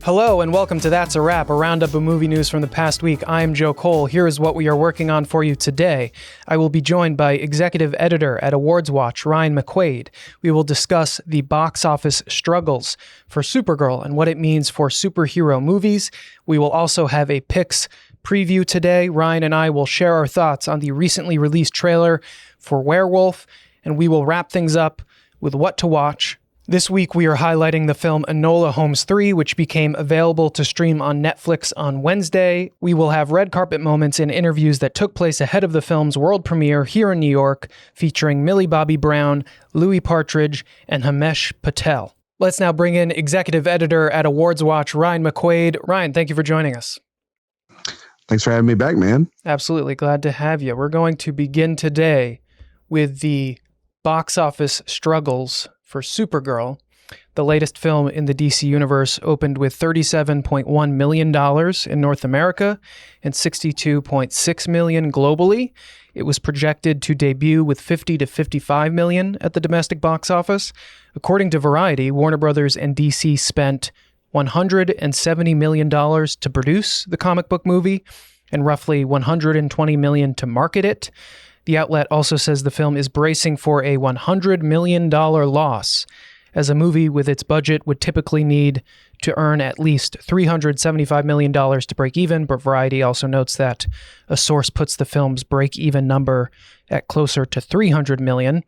Hello and welcome to That's a Wrap, a roundup of movie news from the past week. I'm Joe Kohle. Here is what we are working on for you today. I will be joined by executive editor at AwardsWatch, Ryan McQuade. We will discuss the box office struggles for Supergirl and what it means for superhero movies. We will also have a picks preview today. Ryan and I will share our thoughts on the recently released trailer for Werewolf, and we will wrap things up with what to watch. This week, we are highlighting the film Enola Holmes 3, which became available to stream on Netflix on Wednesday. We will have red carpet moments in interviews that took place ahead of the film's world premiere here in New York, featuring Millie Bobby Brown, Louis Partridge, and Himesh Patel. Let's now bring in executive editor at AwardsWatch, Ryan McQuade. Ryan, thank you for joining us. Thanks for having me back, man. Absolutely. Glad to have you. We're going to begin today with the box office struggles for Supergirl. The latest film in the DC universe opened with $37.1 million in North America and $62.6 million globally. It was projected to debut with $50 to $55 million at the domestic box office. According to Variety, Warner Brothers and DC spent $170 million to produce the comic book movie and roughly $120 million to market it. The outlet also says the film is bracing for a $100 million loss, as a movie with its budget would typically need to earn at least $375 million to break even, but Variety also notes that a source puts the film's break-even number at closer to $300 million.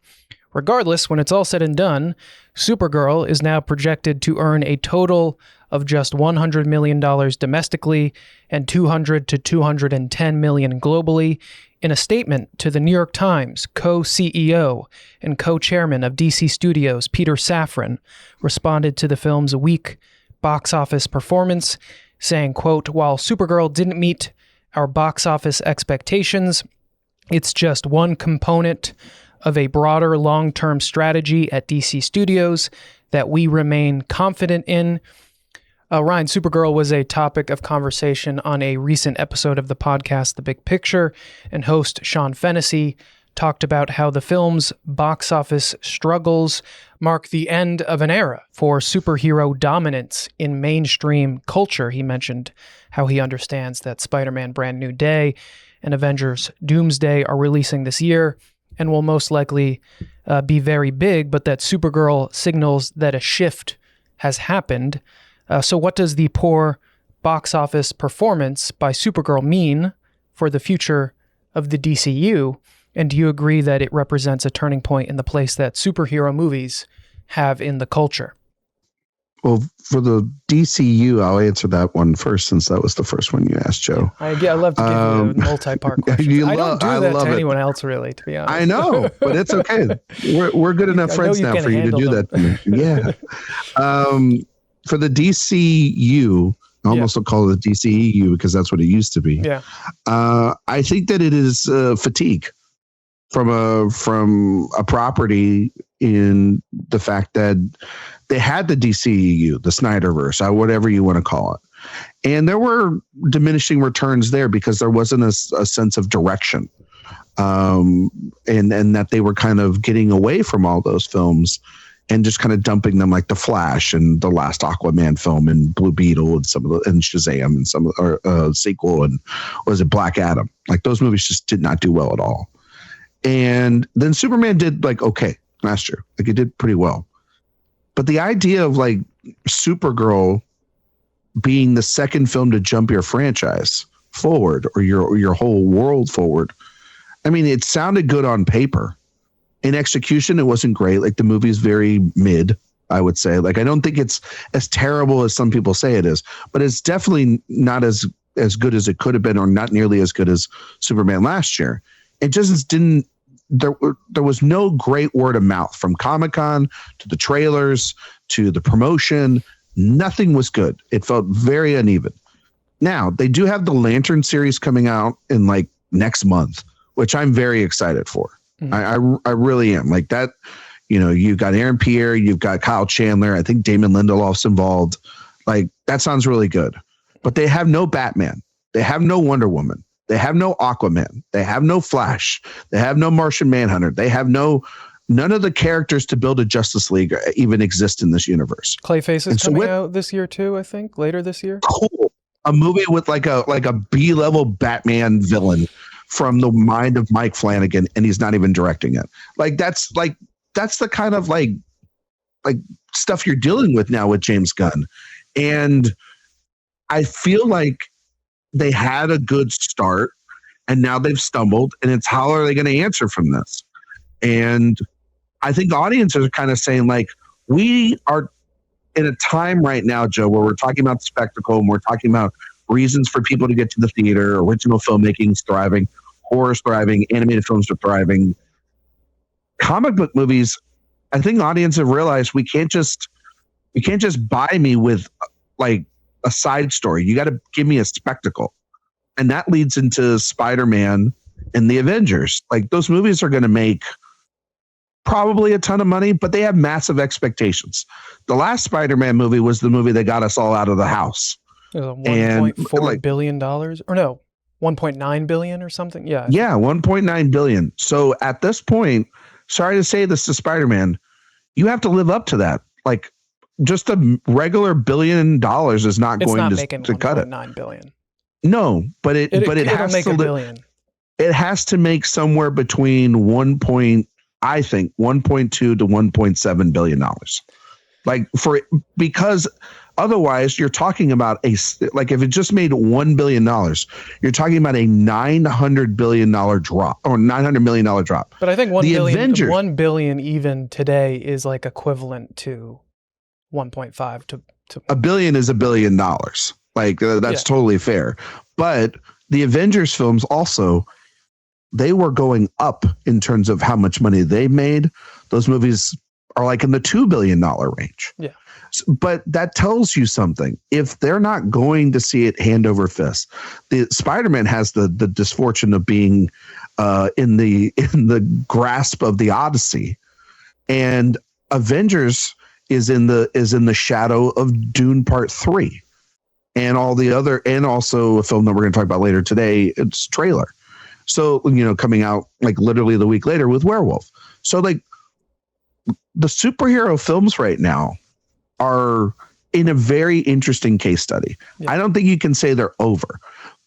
Regardless, when it's all said and done, Supergirl is now projected to earn a total of just $100 million domestically and $200 to $210 million globally. In a statement to the New York Times, co-CEO and co-chairman of DC Studios, Peter Safran, responded to the film's weak box office performance, saying, quote, "While Supergirl didn't meet our box office expectations, it's just one component of a broader long-term strategy at DC Studios that we remain confident in." Ryan, Supergirl was a topic of conversation on a recent episode of the podcast, The Big Picture, and host Sean Fennessy talked about how the film's box office struggles mark the end of an era for superhero dominance in mainstream culture. He mentioned how he understands that Spider-Man Brand New Day and Avengers Doomsday are releasing this year and will most likely be very big, but that Supergirl signals that a shift has happened. So what does the poor box office performance by Supergirl mean for the future of the DCU? And do you agree that it represents a turning point in the place that superhero movies have in the culture? Well, for the DCU, I'll answer that one first, since that was the first one you asked, Joe. I love to give you multi-part questions. I don't do that to anyone else, really, to be honest. I know, but it's okay. We're good enough friends now for you to do that to me. Yeah. For the DCU, I almost call it the DCEU because that's what it used to be. Yeah. I think that it is fatigue from a property, in the fact that they had the DCEU, the Snyderverse, or whatever you want to call it. And there were diminishing returns there because there wasn't a sense of direction. And that they were kind of getting away from all those films and just kind of dumping them, like The Flash and the last Aquaman film and Blue Beetle and and Shazam and some sequel, and was it Black Adam? Like, those movies just did not do well at all. And then Superman did okay last year. Like, it did pretty well. But the idea of Supergirl being the second film to jump your franchise forward, or your whole world forward, I mean, it sounded good on paper. In execution, it wasn't great. Like, the movie is very mid, I would say. Like, I don't think it's as terrible as some people say it is, but it's definitely not as good as it could have been, or not nearly as good as Superman last year. It just didn't. There was no great word of mouth, from Comic-Con to the trailers to the promotion. Nothing was good. It felt very uneven. Now, they do have the Lantern series coming out in next month, which I'm very excited for. Mm-hmm. I really am. Like, that, you've got Aaron Pierre, you've got Kyle Chandler. I think Damon Lindelof's involved. Like, that sounds really good. But they have no Batman. They have no Wonder Woman. They have no Aquaman. They have no Flash. They have no Martian Manhunter. They have no None of the characters to build a Justice League even exist in this universe. Clayface is coming out this year too, I think, later this year. Cool. A movie with like a B-level Batman villain from the mind of Mike Flanagan, and he's not even directing it. That's the kind of like stuff you're dealing with now with James Gunn. And I feel like they had a good start and now they've stumbled, and it's how are they going to answer from this? And I think audiences are kind of saying, like, we are in a time right now, Joe, where we're talking about spectacle and we're talking about reasons for people to get to the theater, original filmmaking's thriving, horror's thriving, animated films are thriving. Comic book movies, I think audiences have realized we can't just buy me with like a side story. You got to give me a spectacle. And that leads into Spider-Man and the Avengers. Like, those movies are going to make probably a ton of money, but they have massive expectations. The last Spider-Man movie was the movie that got us all out of the house. It was $1.4 billion, or no, 1.9 billion or something. Yeah. Yeah, 1.9 billion. So at this point, sorry to say this to Spider-Man, you have to live up to that. Like, just a regular $1 billion is not going to cut it. 1.9 billion. No, but it has to make $1 billion. It has to make somewhere between 1.2 to 1.7 billion dollars. Like, because otherwise you're talking about if it just made $1 billion, you're talking about a $900 billion drop or $900 million drop. But I think 1 billion even today is like equivalent to 1.5 to $1 billion is $1 billion. Like, that's totally fair. But the Avengers films also, they were going up in terms of how much money they made. Those movies are like in the $2 billion range. Yeah. But that tells you something. If they're not going to see it hand over fist, the Spider-Man has the misfortune of being in the grasp of the Odyssey, and Avengers is in the shadow of Dune Part 3 and all the other, and also a film that we're going to talk about later today. It's Trailer. So, coming out like literally the week later with Werewolf. So, like, the superhero films right now are in a very interesting case study. Yeah. I don't think you can say they're over,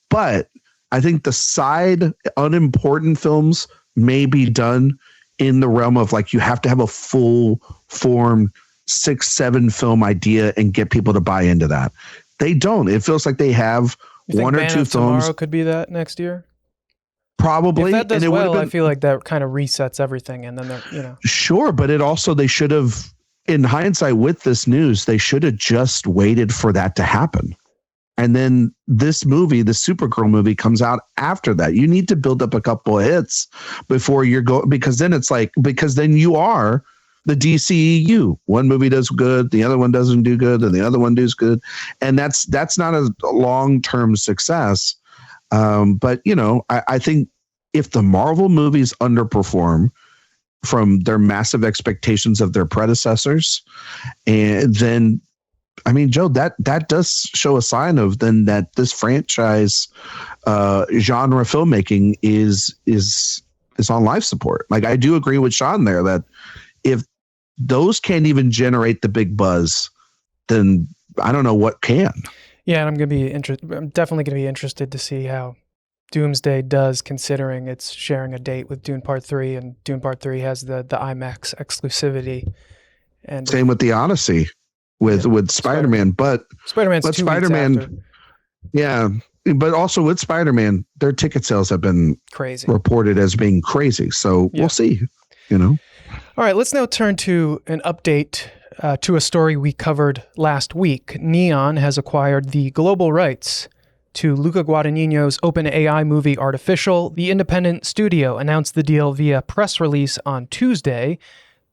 but I think the side unimportant films may be done in the realm of, like, you have to have a full form 6-7 film idea and get people to buy into that. They don't. It feels like they have one or two films. Tomorrow could be that next year. Probably. If that does well, I feel like that kind of resets everything, and then they're, Sure, but they should have, in hindsight with this news, they should have just waited for that to happen. And then this movie, the Supergirl movie, comes out after that. You need to build up a couple of hits before you're going, because then you are the DCEU. One movie does good, the other one doesn't do good, and the other one does good. And that's not a long-term success. But I think if the Marvel movies underperform from their massive expectations of their predecessors, and then, I mean, Joe, that does show a sign of then that this franchise genre filmmaking is on life support. Like, I do agree with Sean there that if those can't even generate the big buzz, then I don't know what can. Yeah, and I'm definitely going to be interested to see how Doomsday does, considering it's sharing a date with Dune Part 3, and Dune Part 3 has the IMAX exclusivity. And same with the Odyssey with Spider-Man, but Spider-Man's 2 Spider-Man, weeks after. Yeah, but also with Spider-Man, their ticket sales have been crazy, reported as being crazy. So we'll see, All right, let's now turn to an update to a story we covered last week. Neon has acquired the global rights to Luca Guadagnino's OpenAI movie Artificial. The independent studio announced the deal via press release on Tuesday.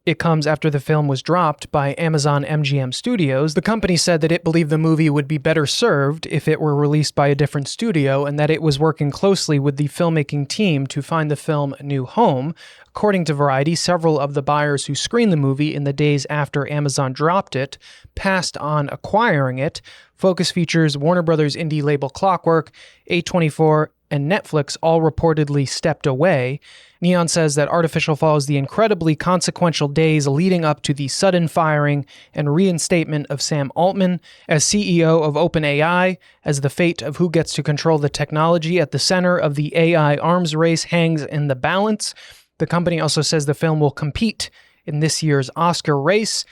It comes after the film was dropped by Amazon MGM Studios. The company said that it believed the movie would be better served if it were released by a different studio, and that it was working closely with the filmmaking team to find the film a new home. According to Variety, several of the buyers who screened the movie in the days after Amazon dropped it passed on acquiring it. Focus features Warner Brothers indie label Clockwork, A24, and Netflix all reportedly stepped away. Neon says that Artificial follows the incredibly consequential days leading up to the sudden firing and reinstatement of Sam Altman as CEO of OpenAI, as the fate of who gets to control the technology at the center of the AI arms race hangs in the balance. The company also says the film will compete in this year's Oscar race.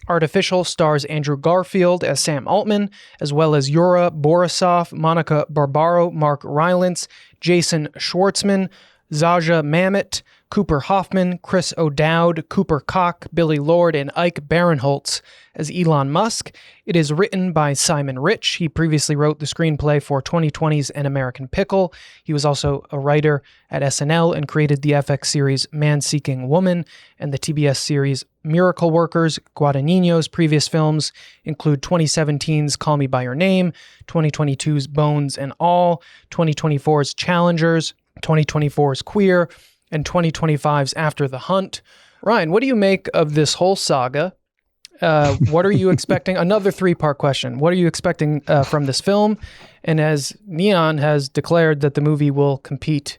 Artificial stars Andrew Garfield as Sam Altman, as well as Yura Borisov, Monica Barbaro, Mark Rylance, Jason Schwartzman, Zaja Mamet, Cooper Hoffman, Chris O'Dowd, Cooper Koch, Billy Lord, and Ike Barinholtz as Elon Musk. It is written by Simon Rich. He previously wrote the screenplay for 2020's An American Pickle. He was also a writer at SNL and created the FX series Man-Seeking Woman and the TBS series Miracle Workers. Guadagnino's previous films include 2017's Call Me By Your Name, 2022's Bones and All, 2024's Challengers, 2024's Queer, and 2025's After the Hunt. Ryan, what do you make of this whole saga? What are you expecting? Another three-part question. What are you expecting from this film? And as Neon has declared that the movie will compete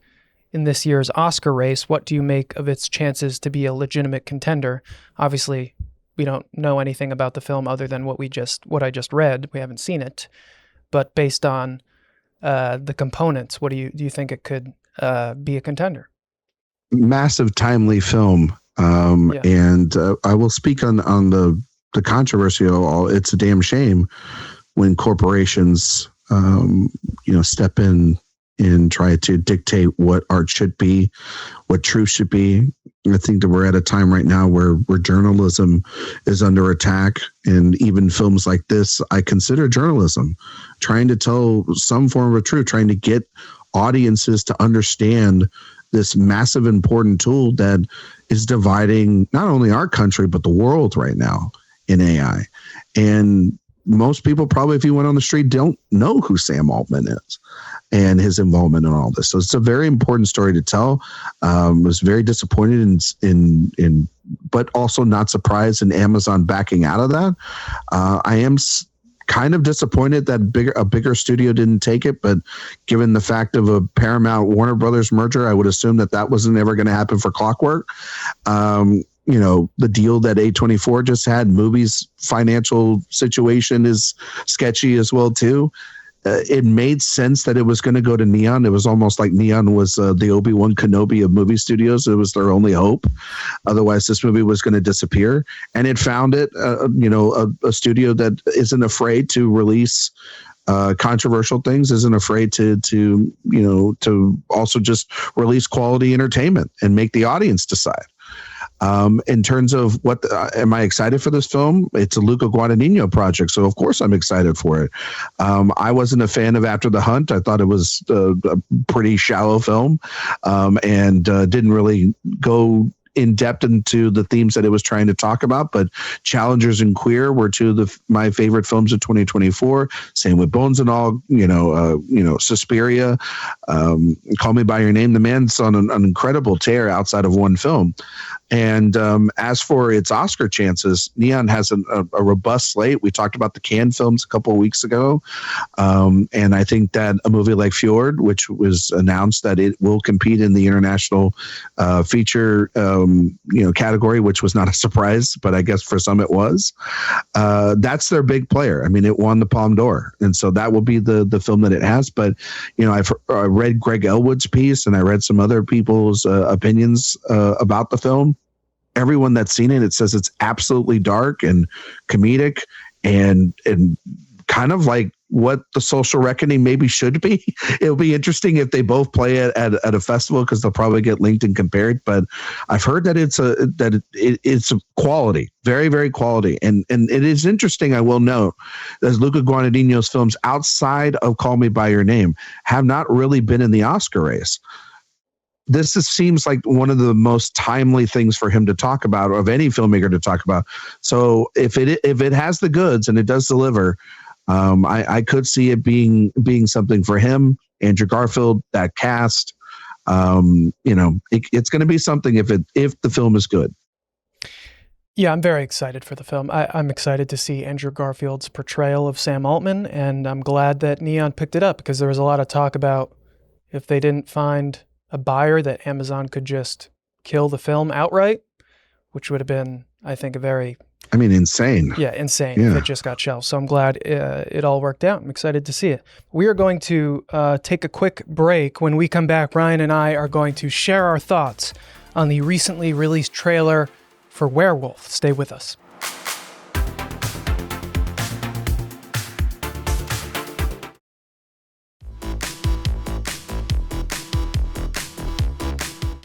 in this year's Oscar race, what do you make of its chances to be a legitimate contender? Obviously, we don't know anything about the film other than what I just read. We haven't seen it. But based on the components, what do you think it could be a contender? Massive, timely film. And I will speak on the controversy of all. It's a damn shame when corporations, step in and try to dictate what art should be, what truth should be. I think that we're at a time right now where journalism is under attack, and even films like this, I consider journalism, trying to tell some form of truth, trying to get audiences to understand this massive, important tool that is dividing not only our country, but the world right now in AI. And most people probably, if you went on the street, don't know who Sam Altman is and his involvement in all this. So it's a very important story to tell. Was very disappointed in but also not surprised in Amazon backing out of that. I am kind of disappointed that a bigger studio didn't take it, but given the fact of a Paramount Warner Brothers merger, I would assume that wasn't ever going to happen for Clockwork. The deal that A24 just had, movies financial situation is sketchy as well too. It made sense that it was going to go to Neon. It was almost like Neon was the Obi-Wan Kenobi of movie studios. It was their only hope. Otherwise, this movie was going to disappear. And it found a studio that isn't afraid to release controversial things, isn't afraid to also just release quality entertainment and make the audience decide. In terms of am I excited for this film? It's a Luca Guadagnino project, so of course I'm excited for it. I wasn't a fan of After the Hunt. I thought it was a pretty shallow film, and didn't really go in depth into the themes that it was trying to talk about. But Challengers and Queer were two of my favorite films of 2024. Same with Bones and All. Suspiria, Call Me by Your Name. The man's on an incredible tear outside of one film. And as for its Oscar chances, Neon has a robust slate. We talked about the Cannes films a couple of weeks ago. And I think that a movie like Fjord, which was announced that it will compete in the international feature category, which was not a surprise, but I guess for some it was. That's their big player. I mean, it won the Palme d'Or. And so that will be the film that it has. But, I've read Greg Elwood's piece, and I read some other people's opinions about the film. Everyone that's seen it says it's absolutely dark and comedic and kind of like what The Social Reckoning maybe should be. It'll be interesting if they both play it at a festival, because they'll probably get linked and compared. But I've heard that it's a quality, very, very quality. And it is interesting, I will note, that Luca Guadagnino's films outside of Call Me by Your Name have not really been in the Oscar race. This seems like one of the most timely things for him to talk about, of any filmmaker to talk about. So if it has the goods and it does deliver, I could see it being something for him. Andrew Garfield, that cast, it's going to be something if the film is good. Yeah, I'm very excited for the film. I'm excited to see Andrew Garfield's portrayal of Sam Altman, and I'm glad that Neon picked it up, because there was a lot of talk about if they didn't find a buyer that Amazon could just kill the film outright, which would have been, I think, a very... insane. Yeah, insane if it just got shelved. So I'm glad it all worked out. I'm excited to see it. We are going to take a quick break. When we come back, Ryan and I are going to share our thoughts on the recently released trailer for Werewolf. Stay with us.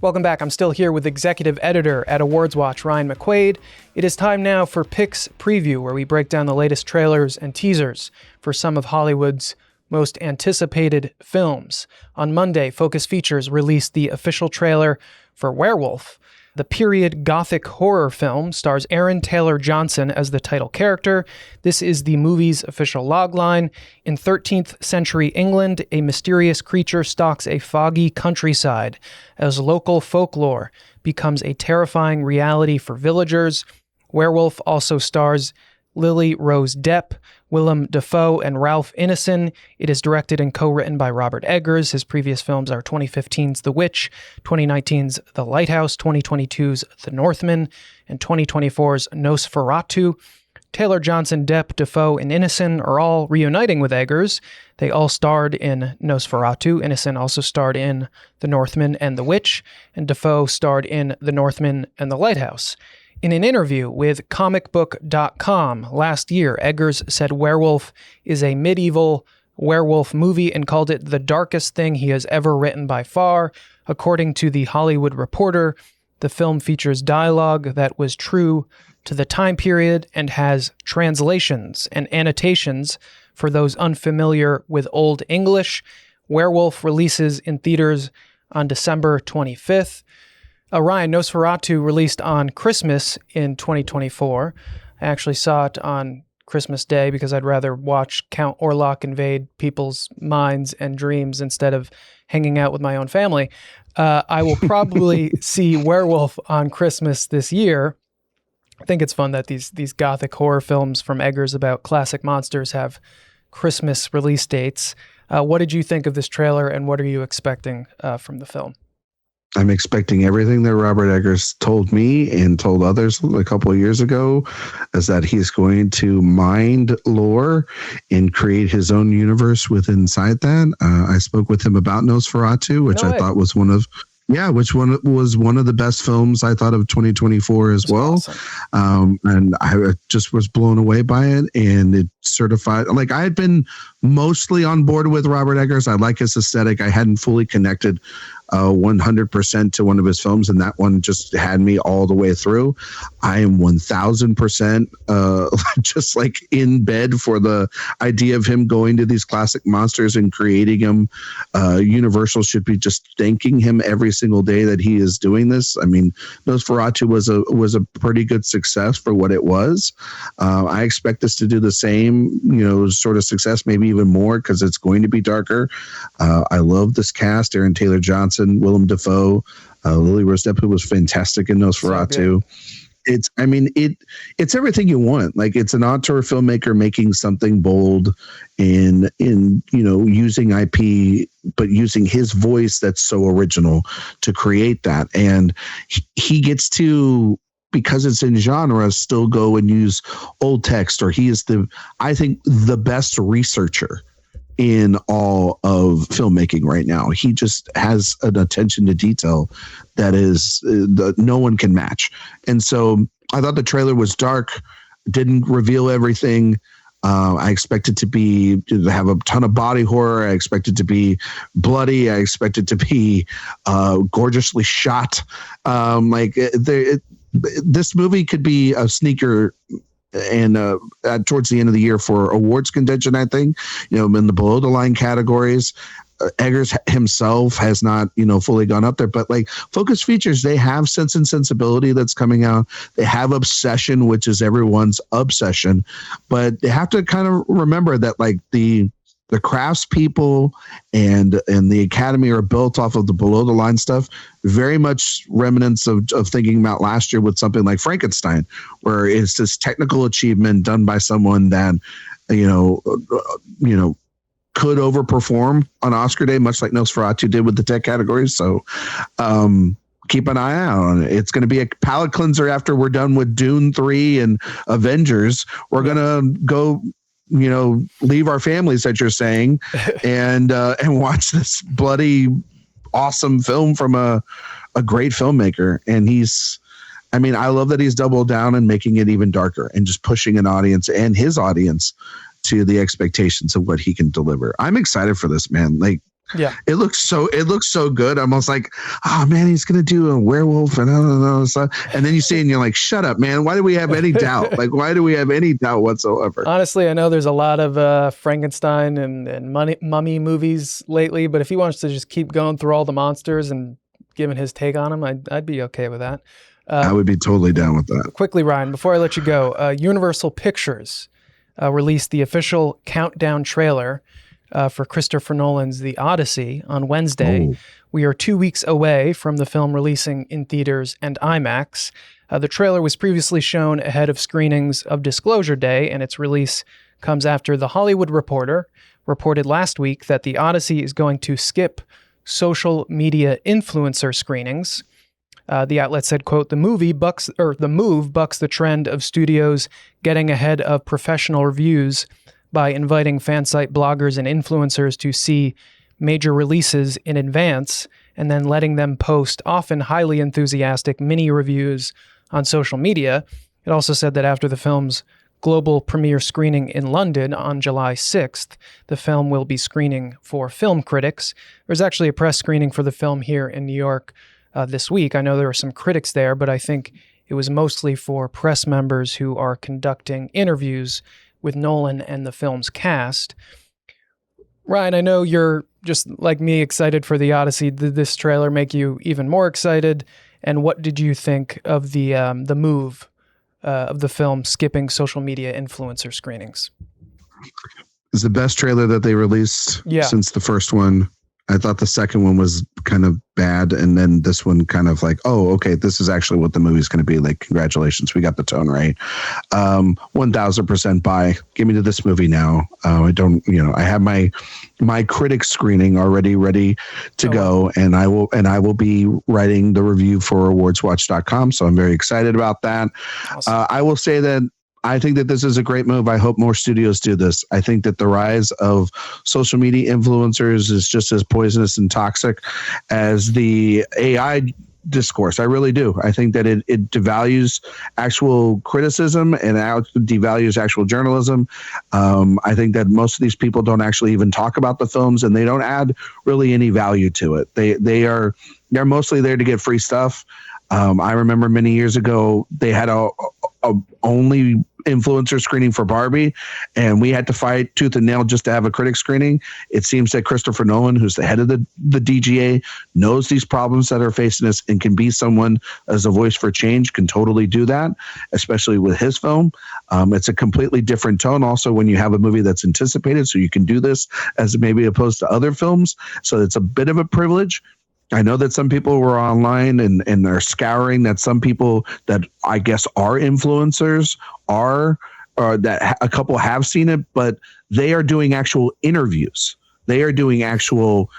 Welcome back. I'm still here with executive editor at AwardsWatch, Ryan McQuade. It is time now for Picks Preview, where we break down the latest trailers and teasers for some of Hollywood's most anticipated films. On Monday, Focus Features released the official trailer for Werewolf. The period gothic horror film stars Aaron Taylor Johnson as the title character. This is the movie's official logline. In 13th century England, a mysterious creature stalks a foggy countryside as local folklore becomes a terrifying reality for villagers. Werewolf also stars Lily Rose Depp, Willem Dafoe, and Ralph Ineson. It is directed and co-written by Robert Eggers. His previous films are 2015's The Witch, 2019's The Lighthouse, 2022's The Northman, and 2024's Nosferatu. Taylor Johnson, Depp, Dafoe, and Ineson are all reuniting with Eggers. They all starred in Nosferatu. Ineson also starred in The Northman and The Witch, and Dafoe starred in The Northman and The Lighthouse. In an interview with comicbook.com last year, Eggers said Werewolf is a medieval werewolf movie and called it the darkest thing he has ever written by far. According to The Hollywood Reporter, the film features dialogue that was true to the time period and has translations and annotations for those unfamiliar with Old English. Werewolf releases in theaters on December 25th. Ryan, Nosferatu released on Christmas in 2024. I actually saw it on Christmas Day because I'd rather watch Count Orlok invade people's minds and dreams instead of hanging out with my own family. I will probably see Werewolf on Christmas this year. I think it's fun that these gothic horror films from Eggers about classic monsters have Christmas release dates. What did you think of this trailer, and what are you expecting from the film? I'm expecting everything that Robert Eggers told me and told others a couple of years ago, is that he's going to mind lore and create his own universe inside that. I spoke with him about Nosferatu, which I thought was one of the best films I thought of 2024 as well. Awesome. And I just was blown away by it, and it certified, like, I had been mostly on board with Robert Eggers. I like his aesthetic. I hadn't fully connected 100% to one of his films, and that one just had me all the way through. I am 1000% just like in bed for the idea of him going to these classic monsters and creating them. Universal should be just thanking him every single day that he is doing this. I mean, Nosferatu was a pretty good success for what it was. I expect us to do the same, sort of success, maybe even more, because it's going to be darker. I love this cast: Aaron Taylor Johnson, Willem Dafoe, Lily Rose Depp, who was fantastic in Nosferatu. It's everything you want. Like, it's an auteur filmmaker making something bold in using IP, but using his voice that's so original to create that. And he gets to, because it's in genre, still go and use old text, or he is I think the best researcher in all of filmmaking right now. He just has an attention to detail that is no one can match. And so I thought the trailer was dark, didn't reveal everything. I expect it to have a ton of body horror. I expect it to be bloody. I expect it to be gorgeously shot. This movie could be a sneaker, and towards the end of the year for awards contention, I think, in the below the line categories. Eggers himself has not, fully gone up there, but like Focus Features, they have Sense and Sensibility that's coming out. They have Obsession, which is everyone's obsession, but they have to kind of remember that, like, the craftspeople and the Academy are built off of the below the line stuff, very much remnants of thinking about last year with something like Frankenstein, where it's this technical achievement done by someone that, could overperform on Oscar day, much like Nosferatu did with the tech categories. So keep an eye out on it. It's going to be a palate cleanser after we're done with Dune 3 and Avengers. We're going to go, leave our families, that you're saying, and watch this bloody awesome film from a great filmmaker. And I love that he's doubled down and making it even darker and just pushing an audience and his audience to the expectations of what he can deliver. I'm excited for this, man. Like, yeah, it looks so good. I'm almost like, oh man, he's gonna do a werewolf, and I don't know. So, and then you see it and you're like, shut up, man. Why do we have any doubt? Like, why do we have any doubt whatsoever? Honestly, I know there's a lot of Frankenstein and mummy movies lately, but if he wants to just keep going through all the monsters and giving his take on them, I'd be okay with that. I would be totally down with that. Quickly, Ryan, before I let you go, Universal Pictures released the official countdown trailer for Christopher Nolan's The Odyssey on Wednesday. Oh. We are 2 weeks away from the film releasing in theaters and IMAX. The trailer was previously shown ahead of screenings of Disclosure Day, and its release comes after The Hollywood Reporter reported last week that The Odyssey is going to skip social media influencer screenings. The outlet said, quote, the move bucks the trend of studios getting ahead of professional reviews by inviting fan site bloggers and influencers to see major releases in advance and then letting them post often highly enthusiastic mini reviews on social media. It also said that after the film's global premiere screening in London on July 6th, the film will be screening for film critics. There's actually a press screening for the film here in New York this week. I know there were some critics there, but I think it was mostly for press members who are conducting interviews with Nolan and the film's cast. Ryan, I know you're just like me excited for The Odyssey. Did this trailer make you even more excited? And what did you think of the move of the film skipping social media influencer screenings? It's the best trailer that they released since the first one. I thought the second one was kind of bad, and then this one kind of like, oh, okay, this is actually what the movie's going to be like. Congratulations, we got the tone right. 1000% buy. Give me to this movie now. I don't, I have my critic screening already ready to go, and I will be writing the review for AwardsWatch.com. So I'm very excited about that. Awesome. I will say that I think that this is a great move. I hope more studios do this. I think that the rise of social media influencers is just as poisonous and toxic as the AI discourse. I really do. I think that it devalues actual criticism and devalues actual journalism. I think that most of these people don't actually even talk about the films, and they don't add really any value to it. They're mostly there to get free stuff. I remember many years ago, they had a only influencer screening for Barbie, and we had to fight tooth and nail just to have a critic screening. It seems that Christopher Nolan, who's the head of the DGA, knows these problems that are facing us and can be someone as a voice for change, can totally do that, especially with his film. It's a completely different tone also when you have a movie that's anticipated, so you can do this as maybe opposed to other films. So it's a bit of a privilege. I know that some people were online and are scouring that some people that I guess are influencers or that a couple have seen it, but they are doing actual interviews. They are doing actual,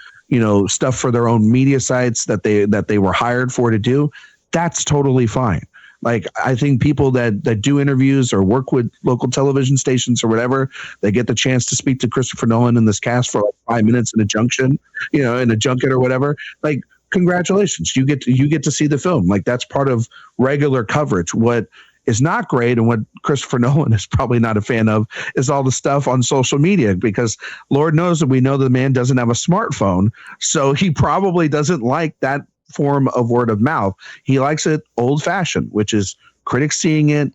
stuff for their own media sites that they were hired for to do. That's totally fine. Like, I think people that do interviews or work with local television stations or whatever, they get the chance to speak to Christopher Nolan in this cast for like 5 minutes in a junction, in a junket or whatever. Like, congratulations, you get to see the film. Like, that's part of regular coverage. What is not great, and what Christopher Nolan is probably not a fan of, is all the stuff on social media, because Lord knows that we know the man doesn't have a smartphone, so he probably doesn't like that form of word of mouth. He likes it old fashioned, which is critics seeing it,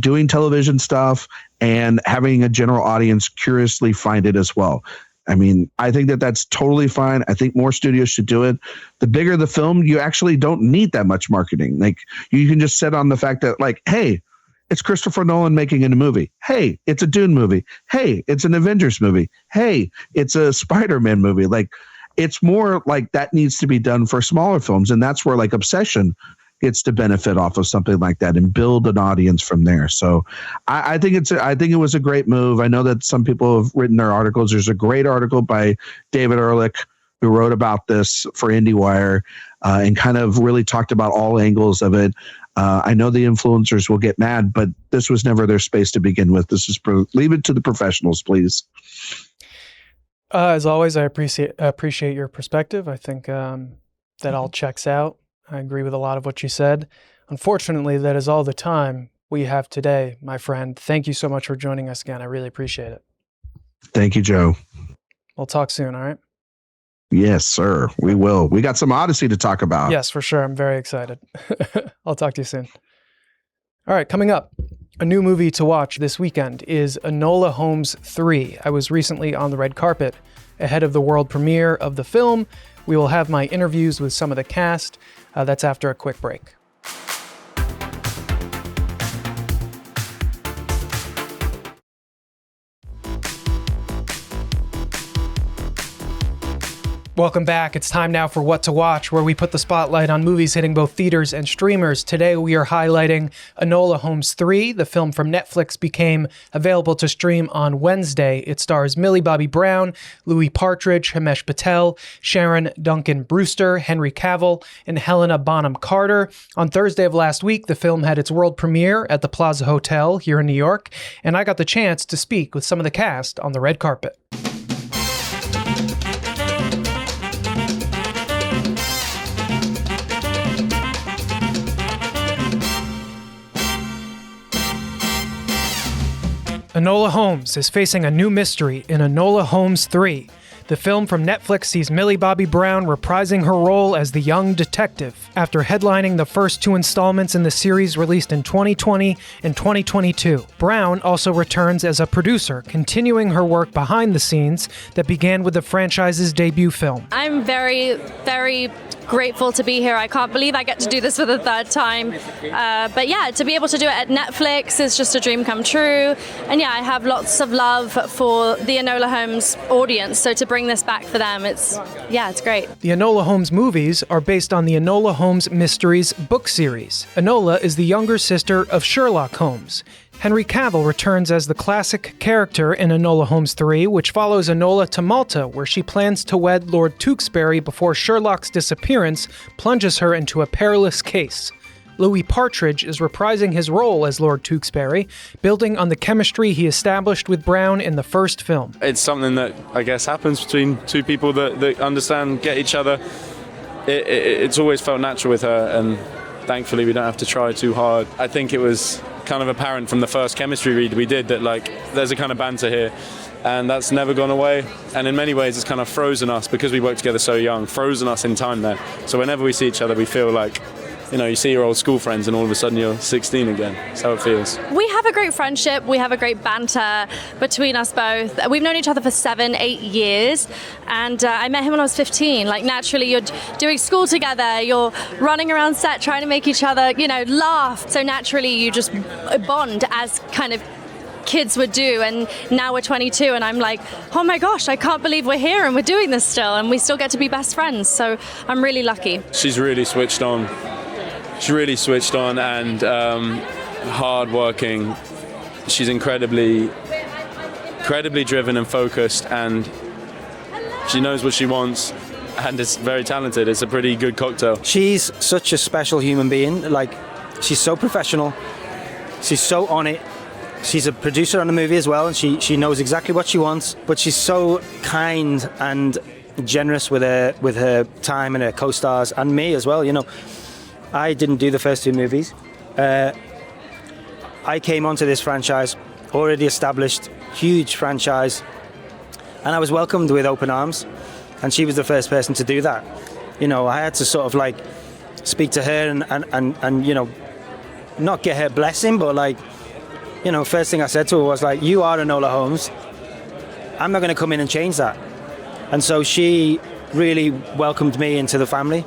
doing television stuff and having a general audience curiously find it as well. I mean, I think that that's totally fine. I think more studios should do it. The bigger the film, you actually don't need that much marketing. Like, you can just set on the fact that, like, hey, it's Christopher Nolan making a movie. Hey, it's a Dune movie. Hey, it's an Avengers movie. Hey, it's a Spider-Man movie. Like, it's more like that needs to be done for smaller films. And that's where, like, Obsession gets to benefit off of something like that and build an audience from there. So I think it was a great move. I know that some people have written their articles. There's a great article by David Ehrlich who wrote about this for IndieWire and kind of really talked about all angles of it. I know the influencers will get mad, but this was never their space to begin with. This is leave it to the professionals, please. As always, I appreciate your perspective. I think that all checks out. I agree with a lot of what you said. Unfortunately, that is all the time we have today, my friend. Thank you so much for joining us again. I really appreciate it. Thank you, Joe. We'll talk soon, all right? Yes, sir. We will. We got some Odyssey to talk about. Yes, for sure. I'm very excited. I'll talk to you soon. All right, coming up, a new movie to watch this weekend is Enola Holmes 3. I was recently on the red carpet ahead of the world premiere of the film. We will have my interviews with some of the cast. That's after a quick break. Welcome back. It's time now for What to Watch, where we put the spotlight on movies hitting both theaters and streamers. Today we are highlighting Enola Holmes 3. The film from Netflix became available to stream on Wednesday. It stars Millie Bobby Brown, Louis Partridge, Himesh Patel, Sharon Duncan Brewster, Henry Cavill, and Helena Bonham Carter. On Thursday of last week, the film had its world premiere at the Plaza Hotel here in New York, and I got the chance to speak with some of the cast on the red carpet. Enola Holmes is facing a new mystery in Enola Holmes 3. The film from Netflix sees Millie Bobby Brown reprising her role as the young detective after headlining the first two installments in the series released in 2020 and 2022. Brown also returns as a producer, continuing her work behind the scenes that began with the franchise's debut film. I'm very, very grateful to be here. I can't believe I get to do this for the third time. But yeah, to be able to do it at Netflix is just a dream come true. And yeah, I have lots of love for the Enola Holmes audience. So to bring this back for them, it's great. The Enola Holmes movies are based on the Enola Holmes Mysteries book series. Enola is the younger sister of Sherlock Holmes. Henry Cavill returns as the classic character in Enola Holmes 3, which follows Enola to Malta, where she plans to wed Lord Tewkesbury before Sherlock's disappearance plunges her into a perilous case. Louis Partridge is reprising his role as Lord Tewkesbury, building on the chemistry he established with Brown in the first film. It's something that I guess happens between two people that understand, get each other. It's always felt natural with her, and thankfully we don't have to try too hard. I think it was kind of apparent from the first chemistry read we did that there's a kind of banter here, and that's never gone away. And in many ways it's kind of frozen us, because we worked together so young, frozen us in time there. So whenever we see each other we feel like, you see your old school friends and all of a sudden you're 16 again. That's how it feels. We have a great friendship. We have a great banter between us both. We've known each other for 7-8 years, and I met him when I was 15. Naturally, you're doing school together, you're running around set trying to make each other, laugh. So naturally, you just bond as kind of kids would do. And now we're 22 and I'm like, oh my gosh, I can't believe we're here and we're doing this still, and we still get to be best friends. So I'm really lucky. She's really switched on. And hard-working. She's incredibly driven and focused, and she knows what she wants, and is very talented. It's a pretty good cocktail. She's such a special human being. She's so professional. She's so on it. She's a producer on the movie as well, and she knows exactly what she wants, but she's so kind and generous with her time and her co-stars, and me as well, I didn't do the first two movies. I came onto this franchise, already established, huge franchise, and I was welcomed with open arms, and she was the first person to do that. I had to sort of speak to her and not get her blessing, but first thing I said to her was you are Enola Holmes. I'm not going to come in and change that. And so she really welcomed me into the family.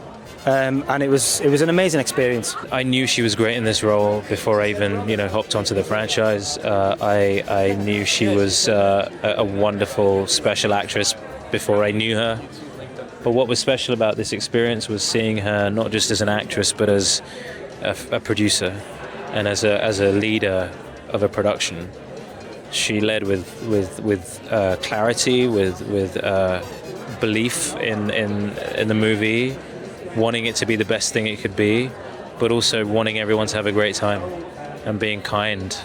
And it was an amazing experience. I knew she was great in this role before I even hopped onto the franchise. I knew she was a wonderful special actress before I knew her. But what was special about this experience was seeing her not just as an actress, but as a producer and as a leader of a production. She led with clarity, with belief in the movie, wanting it to be the best thing it could be, but also wanting everyone to have a great time and being kind,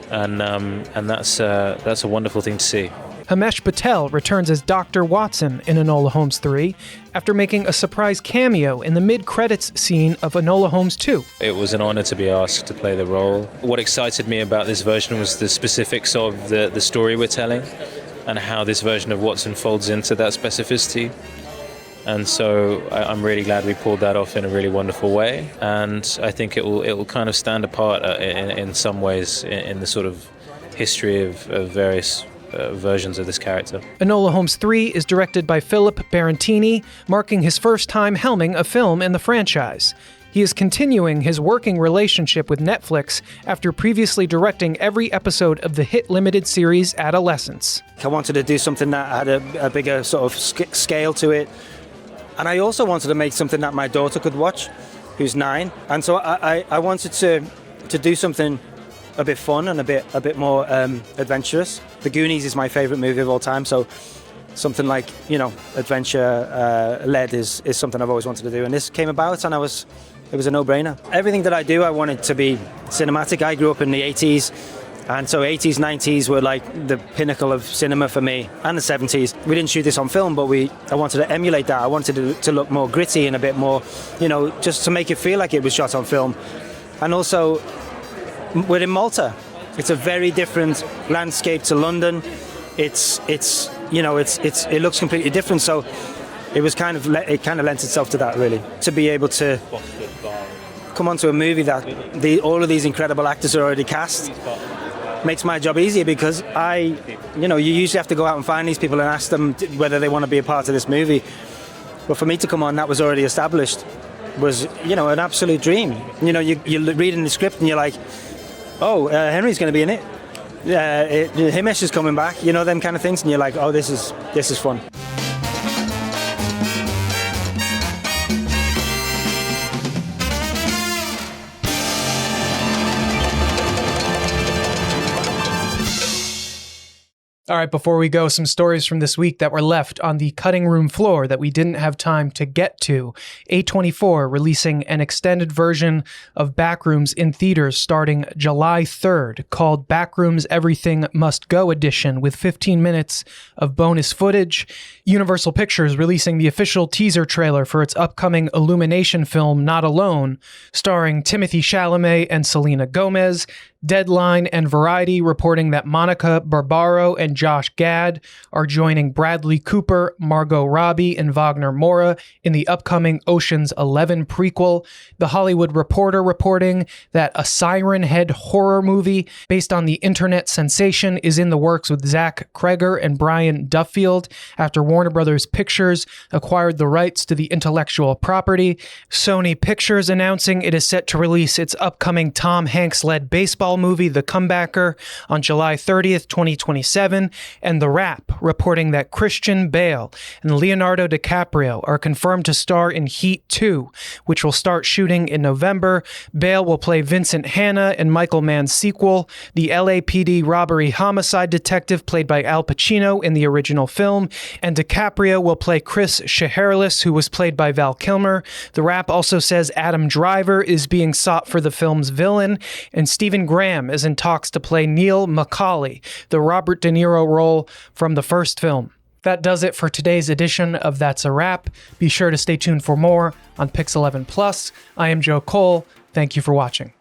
and that's a wonderful thing to see. Himesh Patel returns as Dr. Watson in Enola Holmes 3 after making a surprise cameo in the mid-credits scene of Enola Holmes 2. It was an honor to be asked to play the role. What excited me about this version was the specifics of the story we're telling and how this version of Watson folds into that specificity. And so I'm really glad we pulled that off in a really wonderful way. And I think it will kind of stand apart in some ways in the sort of history of various versions of this character. Enola Holmes 3 is directed by Philip Barantini, marking his first time helming a film in the franchise. He is continuing his working relationship with Netflix after previously directing every episode of the hit limited series Adolescence. I wanted to do something that had a bigger sort of scale to it. And I also wanted to make something that my daughter could watch, who's 9. And so I wanted to do something a bit fun and a bit more adventurous. The Goonies is my favorite movie of all time, so something like, adventure led is something I've always wanted to do. And this came about, and it was a no-brainer. Everything that I do, I wanted to be cinematic. I grew up in the 80s, and so 80s, 90s were like the pinnacle of cinema for me, and the 70s. We didn't shoot this on film, but I wanted to emulate that. I wanted it to look more gritty and a bit more, just to make it feel like it was shot on film. And also, we're in Malta. It's a very different landscape to London. It looks completely different. So it kind of lent itself to that, really, to be able to come onto a movie that all of these incredible actors are already cast. Makes my job easier because you usually have to go out and find these people and ask them whether they want to be a part of this movie. But for me to come on, that was already established, was an absolute dream. You're reading the script and you're like, oh, Henry's going to be in it. Himesh is coming back. Them kind of things, and you're like, oh, this is fun. All right, before we go, some stories from this week that were left on the cutting room floor that we didn't have time to get to. A24 releasing an extended version of Backrooms in theaters starting July 3rd, called Backrooms Everything Must Go Edition, with 15 minutes of bonus footage. Universal Pictures releasing the official teaser trailer for its upcoming Illumination film Not Alone, starring Timothée Chalamet and Selena Gomez. Deadline and Variety reporting that Monica Barbaro and Josh Gad are joining Bradley Cooper, Margot Robbie, and Wagner Moura in the upcoming Ocean's 11 prequel. The Hollywood Reporter reporting that a Siren Head horror movie based on the internet sensation is in the works with Zach Kreger and Brian Duffield after Warner Brothers Pictures acquired the rights to the intellectual property. Sony Pictures announcing it is set to release its upcoming Tom Hanks-led baseball movie, The Comebacker, on July 30th, 2027, and The Wrap reporting that Christian Bale and Leonardo DiCaprio are confirmed to star in Heat 2, which will start shooting in November. Bale will play Vincent Hanna in Michael Mann's sequel, the LAPD robbery homicide detective played by Al Pacino in the original film, and DiCaprio will play Chris Shiherlis, who was played by Val Kilmer. The Wrap also says Adam Driver is being sought for the film's villain, and Stephen Graham is in talks to play Neil McCauley, the Robert De Niro role from the first film. That does it for today's edition of That's a Wrap. Be sure to stay tuned for more on Pix11 Plus. I am Joe Kohle. Thank you for watching.